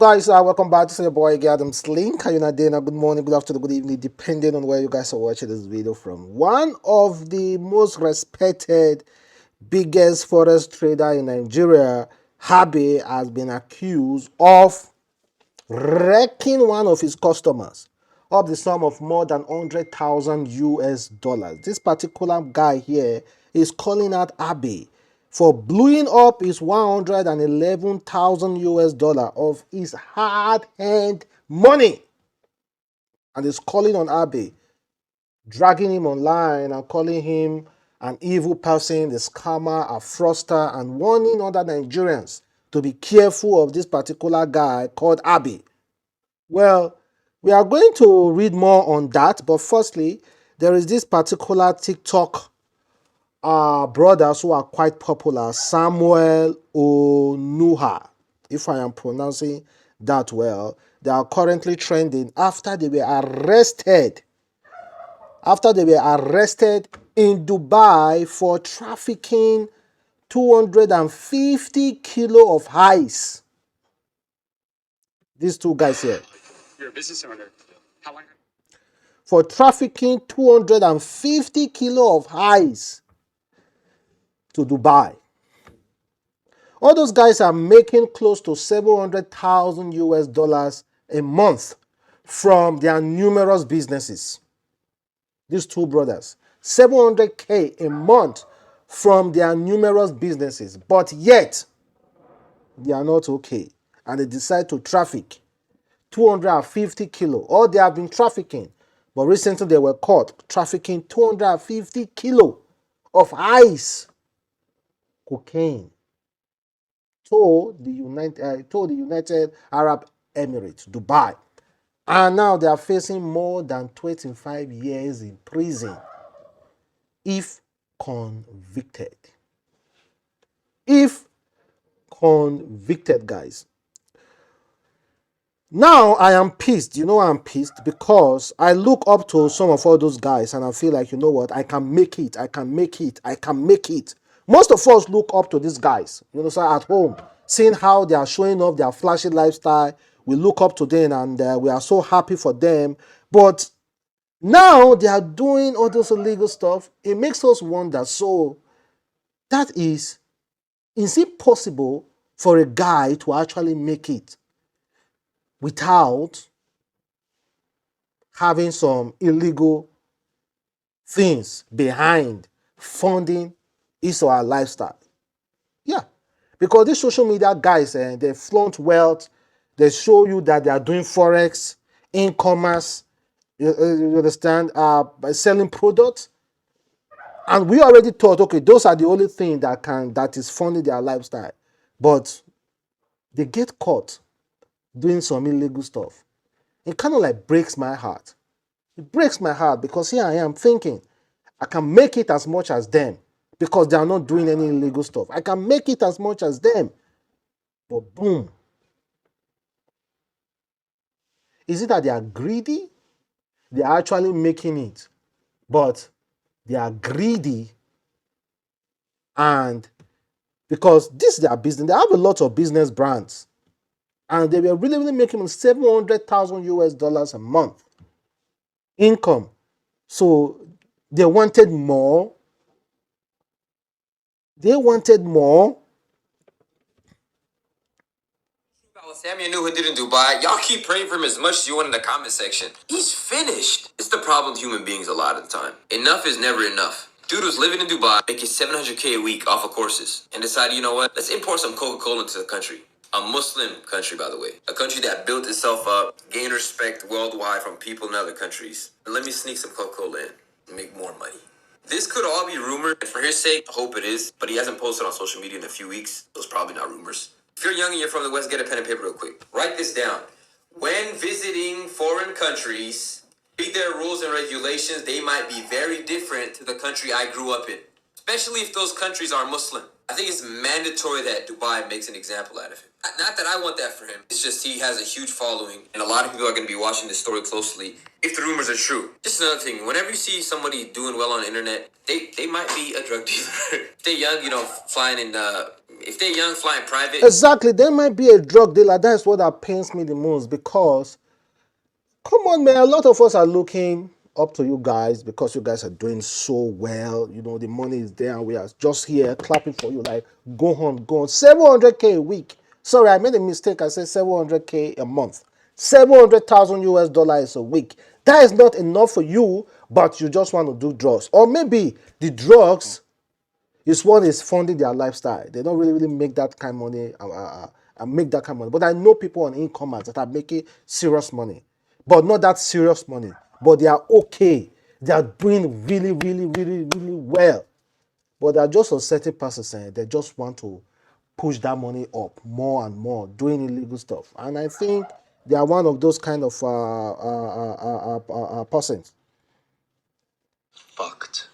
Guys, welcome back to your boy Adamslink. How you not doing? Good morning, good afternoon, good evening, depending on where you guys are watching this video from. One of the most respected, biggest forex trader in Nigeria, Habby, has been accused of wrecking one of his customers of the sum of more than 100,000 US dollars. This particular guy here is calling out Abe for blowing up his 111,000 US dollar of his hard-earned money, and is calling on Abe, dragging him online and calling him an evil person, the scammer, a fraudster, and warning other Nigerians to be careful of this particular guy called Abe. Well, we are going to read more on that, but firstly, there is this particular TikTok brothers who are quite popular, Samuel Onuha, if I am pronouncing that well. They are currently trending after they were arrested. In Dubai for trafficking 250 kilo of ice. These two guys here. You're a business owner. How long? For trafficking 250 kilo of ice to Dubai. All those guys are making close to 700,000 US dollars a month from their numerous businesses. These two brothers, 700K a month from their numerous businesses, but yet they are not okay, and they decide to traffic 250 kilo, or they have been trafficking, but recently they were caught trafficking 250 kilo of ice cocaine to the United Arab Emirates, Dubai. And now they are facing more than 25 years in prison if convicted. If convicted, guys. Now I am pissed. You know I'm pissed because I look up to some of all those guys and I feel like, you know what, I can make it. Most of us look up to these guys, you know, so at home, seeing how they are showing off their flashy lifestyle. We look up to them and we are so happy for them. But now they are doing all this illegal stuff. It makes us wonder, so that is it possible for a guy to actually make it without having some illegal things behind funding his or her lifestyle? Yeah, because these social media guys, they flaunt wealth. They show you that they are doing forex, e-commerce, you understand, by selling products. And we already thought, okay, those are the only thing that is funding their lifestyle. But they get caught doing some illegal stuff. It kind of like breaks my heart. It breaks my heart because here I am thinking I can make it as much as them because they are not doing any illegal stuff. I can make it as much as them. But boom. Is it that they are greedy? They are actually making it. But they are greedy, and because this is their business, they have a lot of business brands. And they were really making 700,000 US dollars a month income. So they wanted more. Sammy Onuha did in Dubai. Y'all keep praying for him as much as you want in the comment section. He's finished. It's the problem with human beings a lot of the time. Enough is never enough. Dude was living in Dubai, making 700K a week off of courses, and decided, you know what? Let's import some Coca-Cola into the country. A Muslim country, by the way. A country that built itself up, gained respect worldwide from people in other countries. And let me sneak some Coca-Cola in and make more money. This could all be rumor, and for his sake, I hope it is, but he hasn't posted on social media in a few weeks. Those probably not rumors. If you're young and you're from the West, get a pen and paper real quick. Write this down. When visiting foreign countries, read their rules and regulations. They might be very different to the country I grew up in, especially if those countries are Muslim. I think it's mandatory that Dubai makes an example out of him. Not that I want that for him. It's just he has a huge following, and a lot of people are going to be watching this story closely if the rumors are true. Just another thing, whenever you see somebody doing well on the internet, they might be a drug dealer. Stay young, flying in If they're young, flying private. Exactly, there might be a drug dealer. That's what that pains me the most because, come on, man, a lot of us are looking up to you guys because you guys are doing so well. You know, the money is there and we are just here clapping for you. Like, go on, go on. 700K a week. Sorry, I made a mistake. I said 700K a month. 700,000 US dollars a week. That is not enough for you, but you just want to do drugs. Or maybe the drugs is what is funding their lifestyle. They don't really make that kind of money make that kind of money. But I know people on incomers that are making serious money, but not that serious money. But they are okay. They are doing really well. But there are just a certain person they just want to push that money up more and more, doing illegal stuff. And I think they are one of those kind of persons. Fucked.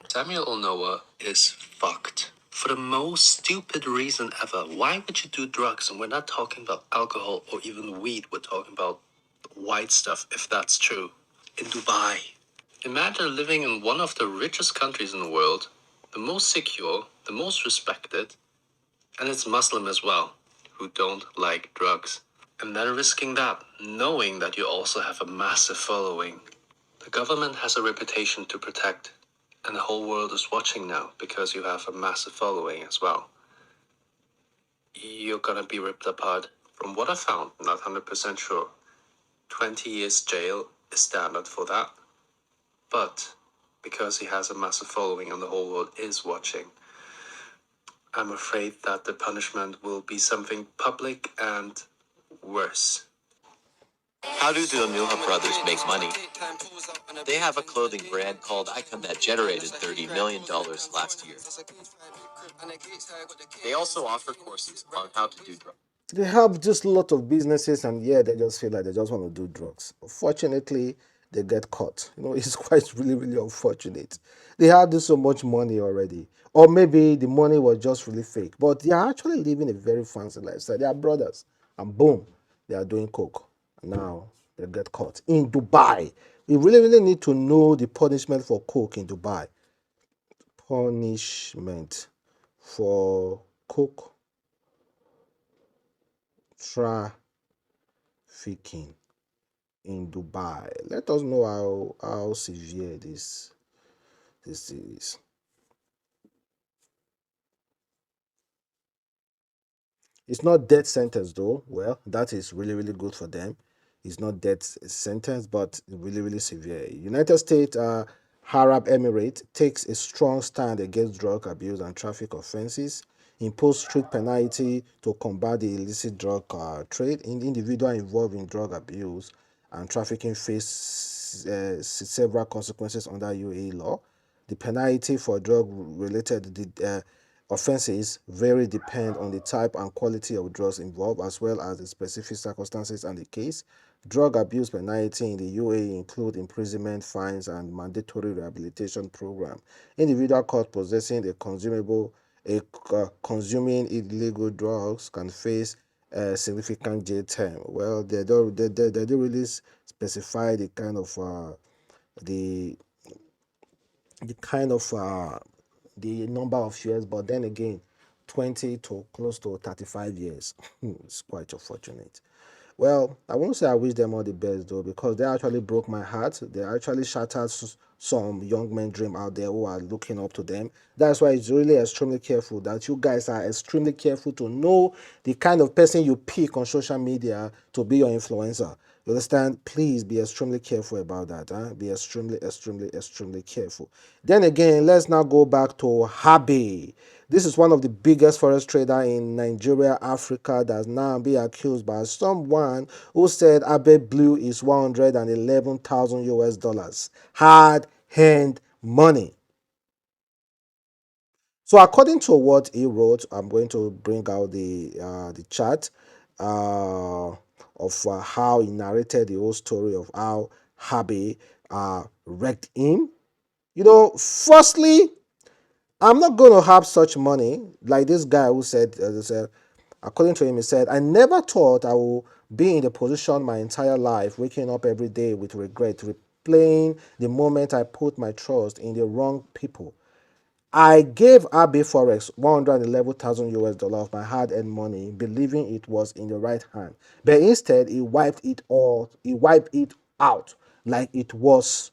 Samuel Onuha is fucked. For the most stupid reason ever. Why would you do drugs? And we're not talking about alcohol or even weed. We're talking about white stuff, if that's true. In Dubai. Imagine living in one of the richest countries in the world, the most secure, the most respected, and it's Muslim as well, who don't like drugs. And then risking that, knowing that you also have a massive following. The government has a reputation to protect, and the whole world is watching now because you have a massive following as well. You're gonna be ripped apart. From what I found, not 100% sure. 20 years jail is standard for that. But because he has a massive following and the whole world is watching, I'm afraid that the punishment will be something public and worse. How do the Onuha brothers make money? They have a clothing brand called Icon that generated $30 million last year. They also offer courses on how to do drugs. They have just a lot of businesses and yeah, they just feel like they just want to do drugs. Unfortunately, they get caught. You know, it's quite really unfortunate. They had this so much money already. Or maybe the money was just really fake. But they are actually living a very fancy lifestyle. They are brothers. And boom, they are doing coke. Now they get caught. In Dubai. We really need to know the punishment for coke in Dubai. Punishment for coke trafficking in Dubai. Let us know how severe this is. It's not death sentence though. Well, that is really good for them. It's not death sentence, but really severe. United States Arab Emirates takes a strong stand against drug abuse and traffic offenses, impose strict penalty to combat the illicit drug trade. Individual involved in drug abuse and trafficking face several consequences under UAE law. The penalty for drug-related offenses vary depend on the type and quality of drugs involved as well as the specific circumstances and the case. Drug abuse penalty in the UAE include imprisonment, fines, and mandatory rehabilitation program. Individual caught possessing consuming illegal drugs can face a significant jail term. Well, they don't really specify the the kind of the number of years, but then again, 20 to close to 35 years. It's quite unfortunate. Well, I won't say I wish them all the best though, because they actually broke my heart. They actually shattered some young men dream out there who are looking up to them. That's why it's really extremely careful that you guys are extremely careful to know the kind of person you pick on social media to be your influencer. You understand? Please be extremely careful about that. Huh? Be extremely careful. Then again, let's now go back to Habby. This is one of the biggest forex trader in Nigeria, Africa, that's now being accused by someone who said Abe Blue is 111,000 US dollars. Hard hand money. So according to what he wrote, I'm going to bring out the chat of how he narrated the whole story of how Habby wrecked him. You know, firstly, I'm not going to have such money like this guy who said, according to him, he said, I never thought I will be in the position my entire life, waking up every day with regret, replaying the moment I put my trust in the wrong people. I gave Habby Forex 111,000 US dollar of my hard-earned money, believing it was in the right hand. But instead, he wiped it all. He wiped it out like it was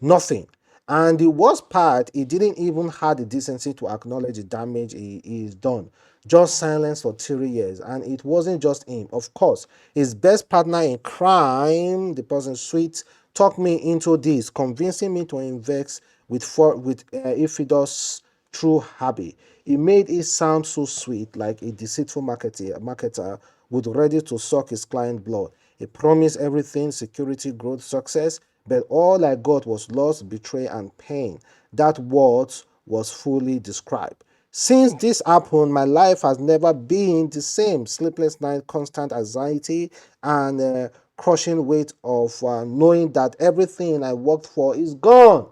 nothing. And the worst part, he didn't even have the decency to acknowledge the damage he's done. Just silence for 3 years. And it wasn't just him. Of course, his best partner in crime, the person sweet, talked me into this, convincing me to invest with Ifidus through Habby. He made it sound so sweet, like a deceitful marketer would ready to suck his client blood. He promised everything, security, growth, success, but all I got was loss, betrayal, and pain. That what was fully described. Since this happened, my life has never been the same. Sleepless night, constant anxiety, and crushing weight of knowing that everything I worked for is gone.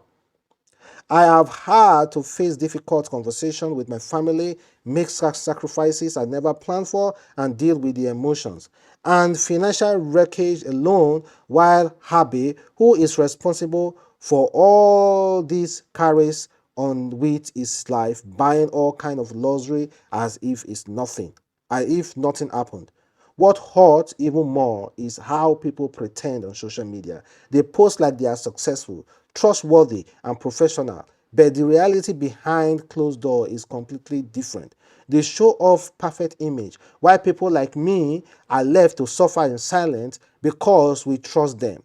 I have had to face difficult conversations with my family, make sacrifices I never planned for, and deal with the emotions. And financial wreckage alone, while Habby, who is responsible for all these, carries on with his life, buying all kind of luxury as if it's nothing, as if nothing happened. What hurts even more is how people pretend on social media. They post like they are successful, trustworthy, and professional, but the reality behind closed door is completely different. They show off perfect image, while people like me are left to suffer in silence because we trust them.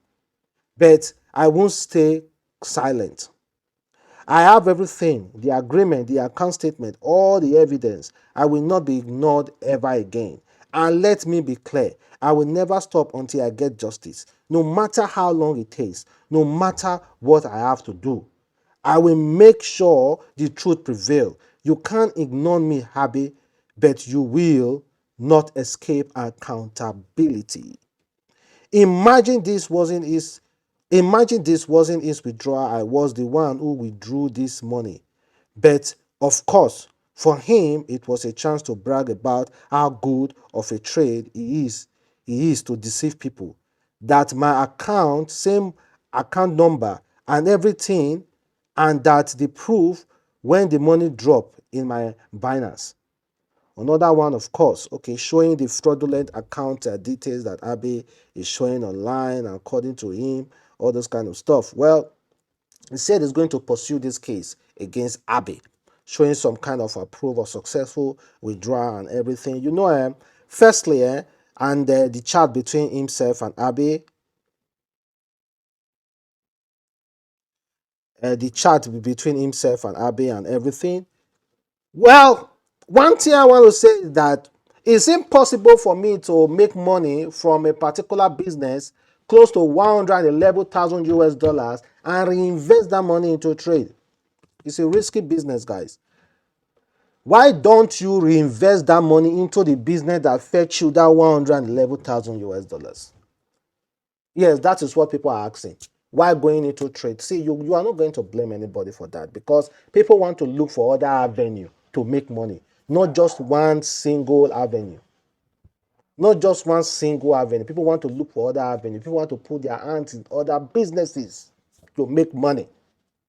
But I won't stay silent. I have everything, the agreement, the account statement, all the evidence. I will not be ignored ever again. And let me be clear, I will never stop until I get justice, no matter how long it takes, no matter what I have to do. I will make sure the truth prevails. You can't ignore me, Habby, but you will not escape accountability. Imagine this wasn't his Imagine this wasn't his withdrawal. I was the one who withdrew this money. But of course, for him, it was a chance to brag about how good of a trade he is to deceive people. That my account, same account number and everything, and that the proof when the money dropped in my Binance. Another one, of course, okay, showing the fraudulent account details that Habby is showing online, according to him, all those kind of stuff. Well, he said he's going to pursue this case against Habby, showing some kind of approval, successful withdrawal and everything. Firstly, and the chat between himself and Habby, the chat between himself and Habby and everything. Well, one thing I want to say is that it's impossible for me to make money from a particular business close to 111,000 US dollars and reinvest that money into trade. It's a risky business, guys. Why don't you reinvest that money into the business that fetch you that 111,000 US dollars? Yes, that is what people are asking. Why going into trade? See, you are not going to blame anybody for that because people want to look for other avenue to make money, not just one single avenue. Not just one single avenue. People want to look for other avenue. People want to put their hands in other businesses to make money.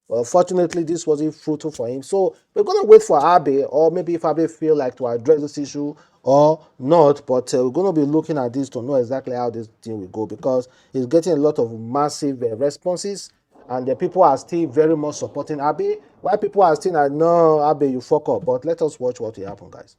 Well, fortunately, this wasn't fruitful for him. So we're going to wait for Habby, or maybe if Habby feel like to address this issue or not. But we're going to be looking at this to know exactly how this thing will go because he's getting a lot of massive responses. And the people are still very much supporting Habby. While people are still like, no, Habby, you fuck up. But let us watch what will happen, guys.